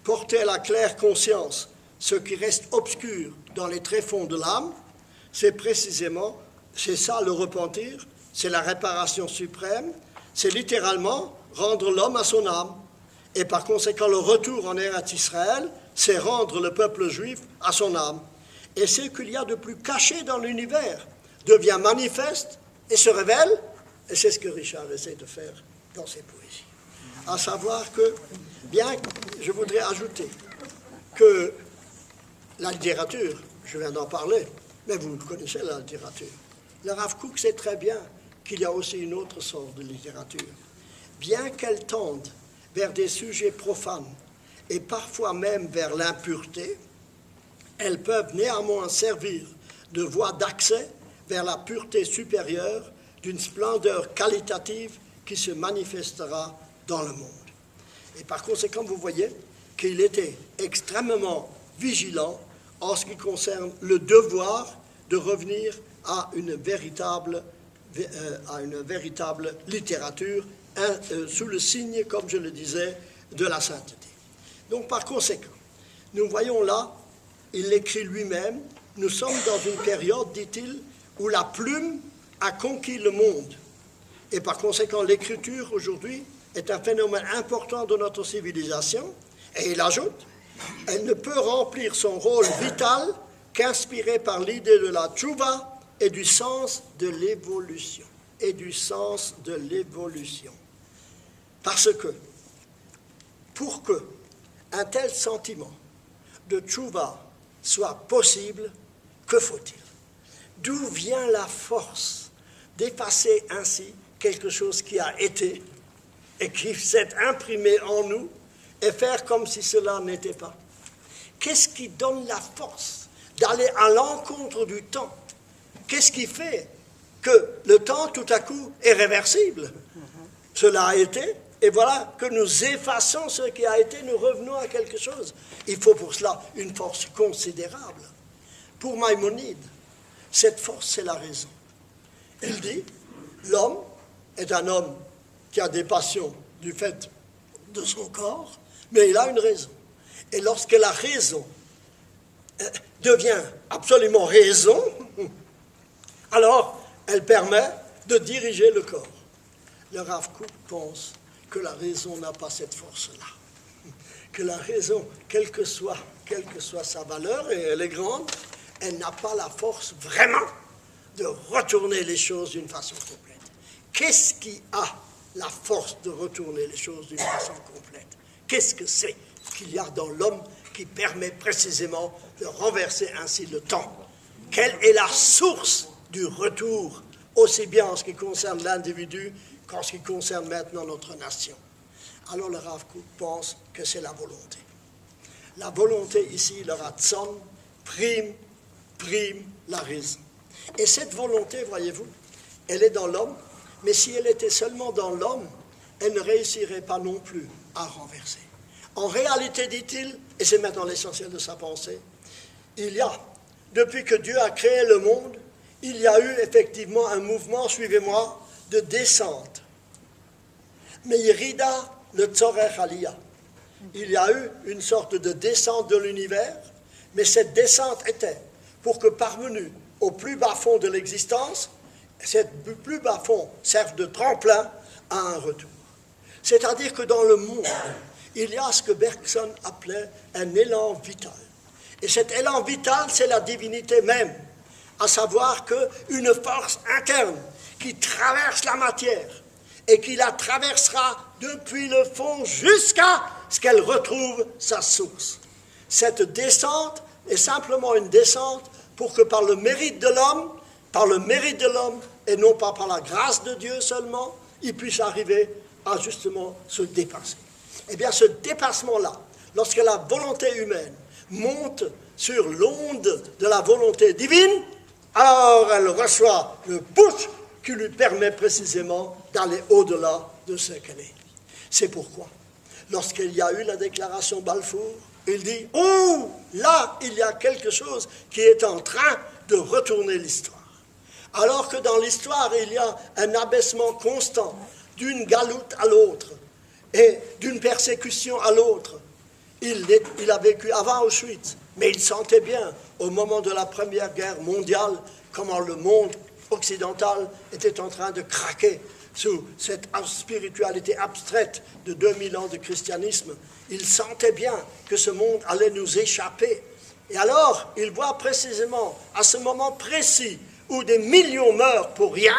porter à la claire conscience ce qui reste obscur dans les tréfonds de l'âme, c'est précisément, c'est ça le repentir, c'est la réparation suprême, c'est littéralement rendre l'homme à son âme. Et par conséquent, le retour en Eretz Israël, c'est rendre le peuple juif à son âme. Et ce qu'il y a de plus caché dans l'univers devient manifeste et se révèle, et c'est ce que Richard essaie de faire dans ses poésies. À savoir que, bien, je voudrais ajouter que la littérature, je viens d'en parler, mais vous connaissez la littérature. Le Rav Kook sait très bien qu'il y a aussi une autre sorte de littérature. Bien qu'elle tende vers des sujets profanes et parfois même vers l'impureté, elles peuvent néanmoins servir de voie d'accès vers la pureté supérieure d'une splendeur qualitative qui se manifestera dans le monde. Et par conséquent, vous voyez qu'il était extrêmement vigilant en ce qui concerne le devoir de revenir à une véritable littérature sous le signe, comme je le disais, de la sainteté. Donc par conséquent, nous voyons là, il l'écrit lui-même, nous sommes dans une période, dit-il, où la plume a conquis le monde. Et par conséquent, l'écriture aujourd'hui est un phénomène important de notre civilisation. Et il ajoute, elle ne peut remplir son rôle vital qu'inspirée par l'idée de la tchouva et du sens de l'évolution. Parce que, pour que un tel sentiment de tchouva soit possible, que faut-il? D'où vient la force d'effacer ainsi quelque chose qui a été et qui s'est imprimé en nous et faire comme si cela n'était pas? Qu'est-ce qui donne la force d'aller à l'encontre du temps? Qu'est-ce qui fait que le temps, tout à coup, est réversible? Cela a été, et voilà que nous effaçons ce qui a été, nous revenons à quelque chose. Il faut pour cela une force considérable. Pour Maïmonide, cette force, c'est la raison. Il dit, l'homme est un homme qui a des passions du fait de son corps, mais il a une raison. Et lorsque la raison devient absolument raison, alors elle permet de diriger le corps. Le Rav Kook pense que la raison n'a pas cette force-là. Que la raison, quelle que soit sa valeur, et elle est grande, elle n'a pas la force vraiment de retourner les choses d'une façon complète. Qu'est-ce qui a la force de retourner les choses d'une façon complète? Qu'est-ce que c'est qu'il y a dans l'homme qui permet précisément de renverser ainsi le temps. Quelle est la source du retour, aussi bien en ce qui concerne l'individu qu'en ce qui concerne maintenant notre nation? Alors le Rav Kook pense que c'est la volonté. La volonté ici, le Ratzon, prime la raison. Et cette volonté, voyez-vous, elle est dans l'homme, mais si elle était seulement dans l'homme, elle ne réussirait pas non plus à renverser. En réalité, dit-il, et c'est maintenant l'essentiel de sa pensée, il y a, depuis que Dieu a créé le monde, il y a eu effectivement un mouvement, suivez-moi, de descente. Mais Yerida, le Tzorech Aliyah. Il y a eu une sorte de descente de l'univers, mais cette descente était pour que parvenu au plus bas fond de l'existence, cette plus bas fond serve de tremplin à un retour. C'est-à-dire que dans le monde, il y a ce que Bergson appelait un élan vital. Et cet élan vital, c'est la divinité même, à savoir qu'une force interne qui traverse la matière et qui la traversera depuis le fond jusqu'à ce qu'elle retrouve sa source. Cette descente est simplement une descente pour que par le mérite de l'homme, et non pas par la grâce de Dieu seulement, il puisse arriver à justement se dépasser. Eh bien, ce dépassement-là, lorsque la volonté humaine monte sur l'onde de la volonté divine, alors elle reçoit le push qui lui permet précisément d'aller au-delà de ce qu'elle est. C'est pourquoi, lorsqu'il y a eu la déclaration Balfour, il dit « Oh, là, il y a quelque chose qui est en train de retourner l'histoire. » Alors que dans l'histoire, il y a un abaissement constant d'une galoute à l'autre et d'une persécution à l'autre. Il a vécu avant Auschwitz, mais il sentait bien, au moment de la Première Guerre mondiale, comment le monde occidental était en train de craquer sous cette spiritualité abstraite de 2000 ans de christianisme. Il sentait bien que ce monde allait nous échapper. Et alors, il voit précisément, à ce moment précis, où des millions meurent pour rien,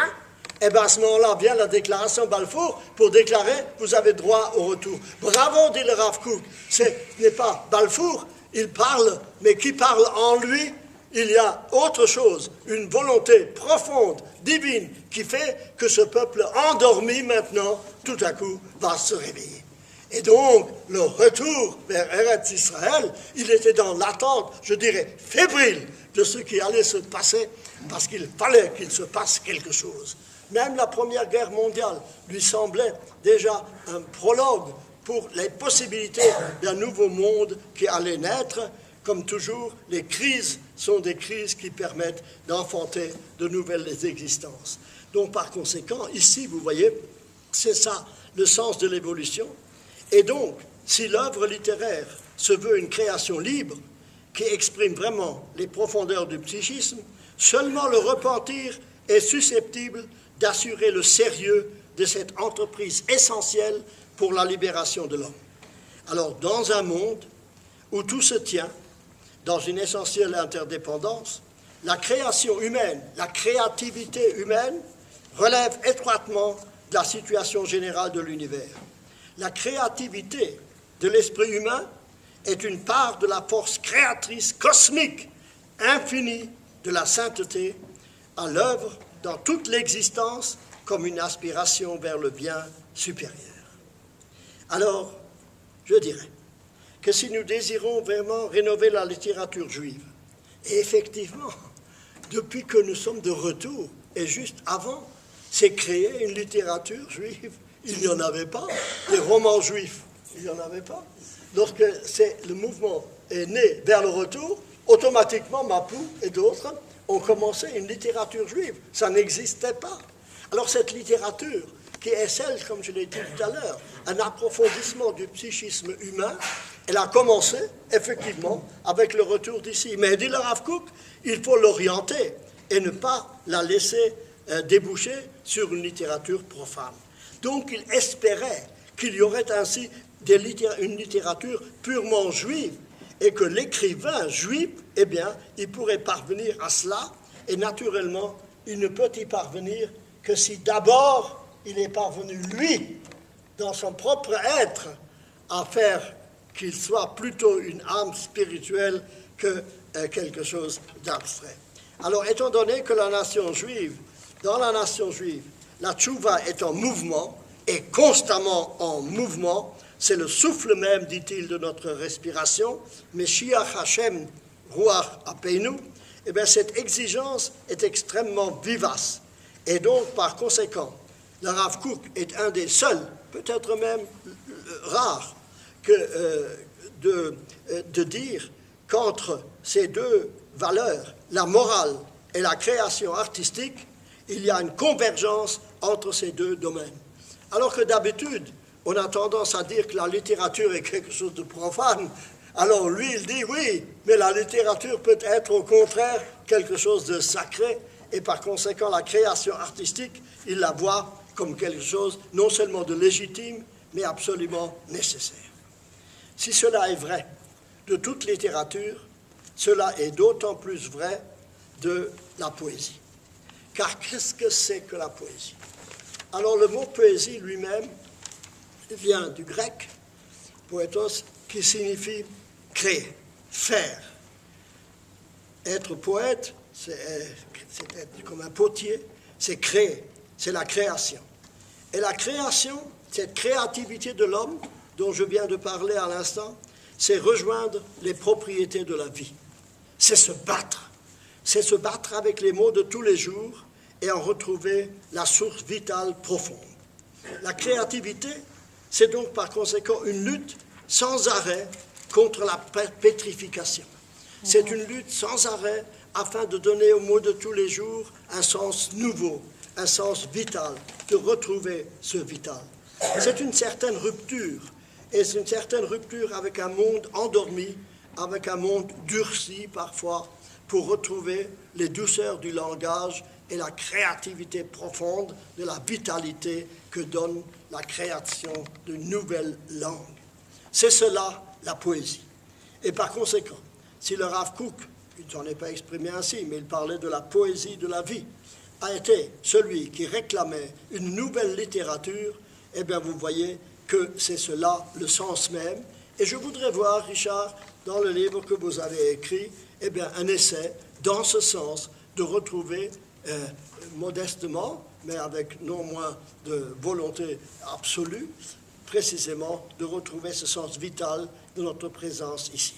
et bien à ce moment-là vient la déclaration Balfour pour déclarer « vous avez droit au retour ». Bravo, dit le Rav Kook. Ce n'est pas Balfour, il parle, mais qui parle en lui? Il y a autre chose, une volonté profonde, divine, qui fait que ce peuple endormi maintenant, tout à coup, va se réveiller. Et donc, le retour vers Eretz Israël, il était dans l'attente, je dirais, fébrile de ce qui allait se passer, parce qu'il fallait qu'il se passe quelque chose. Même la Première Guerre mondiale lui semblait déjà un prologue pour les possibilités d'un nouveau monde qui allait naître. Comme toujours, les crises sont des crises qui permettent d'enfanter de nouvelles existences. Donc, par conséquent, ici, vous voyez, c'est ça le sens de l'évolution. Et donc, si l'œuvre littéraire se veut une création libre, qui exprime vraiment les profondeurs du psychisme, seulement le repentir est susceptible d'assurer le sérieux de cette entreprise essentielle pour la libération de l'homme. Alors, dans un monde où tout se tient, dans une essentielle interdépendance, la création humaine, la créativité humaine relève étroitement de la situation générale de l'univers. La créativité de l'esprit humain est une part de la force créatrice cosmique infinie de la sainteté à l'œuvre dans toute l'existence comme une aspiration vers le bien supérieur. Alors, je dirais que si nous désirons vraiment rénover la littérature juive, et effectivement, depuis que nous sommes de retour, et juste avant, c'est créer une littérature juive. Il n'y en avait pas. Les romans juifs, il n'y en avait pas. Lorsque le mouvement est né vers le retour, automatiquement, Mapou et d'autres ont commencé une littérature juive. Ça n'existait pas. Alors cette littérature, qui est celle, comme je l'ai dit tout à l'heure, un approfondissement du psychisme humain, elle a commencé, effectivement, avec le retour d'ici. Mais dit le Rav Kook, il faut l'orienter et ne pas la laisser déboucher sur une littérature profane. Donc il espérait qu'il y aurait ainsi une littérature purement juive et que l'écrivain juif, eh bien, il pourrait parvenir à cela. Et naturellement, il ne peut y parvenir que si d'abord il est parvenu, lui, dans son propre être, à faire qu'il soit plutôt une âme spirituelle que quelque chose d'abstrait. Alors, étant donné que la nation juive, dans la nation juive, la tchouva est en mouvement, et constamment en mouvement, c'est le souffle même, dit-il, de notre respiration, Meshiach Hashem Ruach Apeinu, eh bien, cette exigence est extrêmement vivace. Et donc, par conséquent, le Rav Kook est un des seuls, peut-être même rare, de dire qu'entre ces deux valeurs, la morale et la création artistique, il y a une convergence entre ces deux domaines. Alors que d'habitude, on a tendance à dire que la littérature est quelque chose de profane. Alors lui, il dit oui, mais la littérature peut être au contraire quelque chose de sacré, et par conséquent, la création artistique, il la voit comme quelque chose non seulement de légitime, mais absolument nécessaire. Si cela est vrai de toute littérature, cela est d'autant plus vrai de la poésie. Car qu'est-ce que c'est que la poésie? Alors le mot poésie lui-même vient du grec, poétos, qui signifie créer, faire. Être poète, c'est être comme un potier, c'est créer, c'est la création. Et la création, cette créativité de l'homme, dont je viens de parler à l'instant, c'est rejoindre les propriétés de la vie. C'est se battre. C'est se battre avec les mots de tous les jours et en retrouver la source vitale profonde. La créativité, c'est donc par conséquent une lutte sans arrêt contre la pétrification. C'est une lutte sans arrêt afin de donner aux mots de tous les jours un sens nouveau, un sens vital, de retrouver ce vital. C'est une certaine rupture, et c'est une certaine rupture avec un monde endormi, avec un monde durci parfois, pour retrouver les douceurs du langage et la créativité profonde de la vitalité que donne la création de nouvelles langues. C'est cela la poésie. Et par conséquent, si le Rav Kook, il ne s'en est pas exprimé ainsi, mais il parlait de la poésie de la vie, a été celui qui réclamait une nouvelle littérature, eh bien vous voyez que c'est cela le sens même. Et je voudrais voir, Richard, dans le livre que vous avez écrit, eh bien un essai dans ce sens de retrouver modestement, mais avec non moins de volonté absolue, précisément de retrouver ce sens vital de notre présence ici.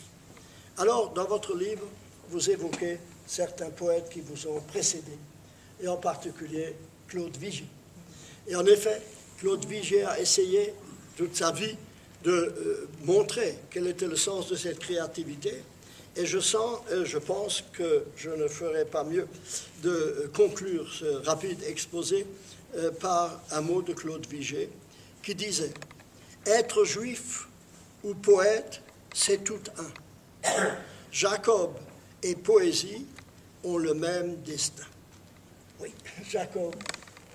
Alors, dans votre livre, vous évoquez certains poètes qui vous ont précédés, et en particulier Claude Vigée. Et en effet, Claude Vigée a essayé toute sa vie de montrer quel était le sens de cette créativité, et je pense que je ne ferai pas mieux de conclure ce rapide exposé par un mot de Claude Vigée qui disait « Être juif ou poète, c'est tout un. Jacob et poésie ont le même destin. » Oui, Jacob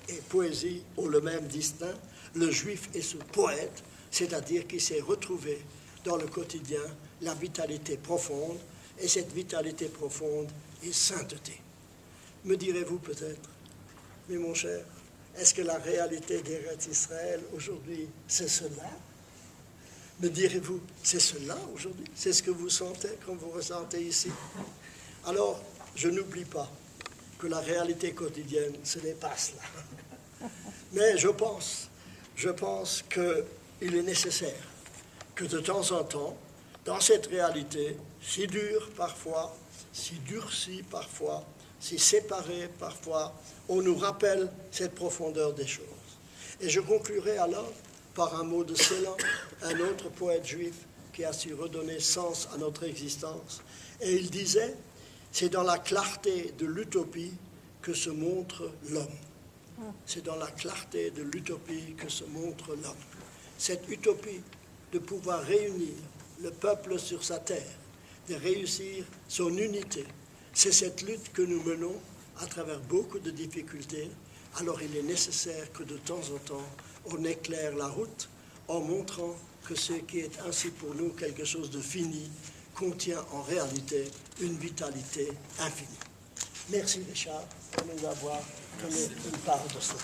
et poésie ont le même destin. Le juif est ce poète, c'est-à-dire qui s'est retrouvé dans le quotidien la vitalité profonde, et cette vitalité profonde est sainteté. Me direz-vous peut-être, mais mon cher, est-ce que la réalité d'Eretz Israël aujourd'hui, c'est cela? Me direz-vous, c'est cela aujourd'hui? C'est ce que vous sentez quand vous ressentez ici? Alors, je n'oublie pas que la réalité quotidienne, ce n'est pas cela. Mais je pense qu'il est nécessaire que de temps en temps, dans cette réalité, si dure parfois, si durcie parfois, si séparée parfois, on nous rappelle cette profondeur des choses. Et je conclurai alors par un mot de Célan, un autre poète juif qui a su redonner sens à notre existence. Et il disait, c'est dans la clarté de l'utopie que se montre l'homme. C'est dans la clarté de l'utopie que se montre l'homme. Cette utopie de pouvoir réunir le peuple sur sa terre, de réussir son unité, c'est cette lutte que nous menons à travers beaucoup de difficultés. Alors il est nécessaire que de temps en temps, on éclaire la route en montrant que ce qui est ainsi pour nous quelque chose de fini contient en réalité une vitalité infinie. Merci Richard de nous avoir donné une part de cela.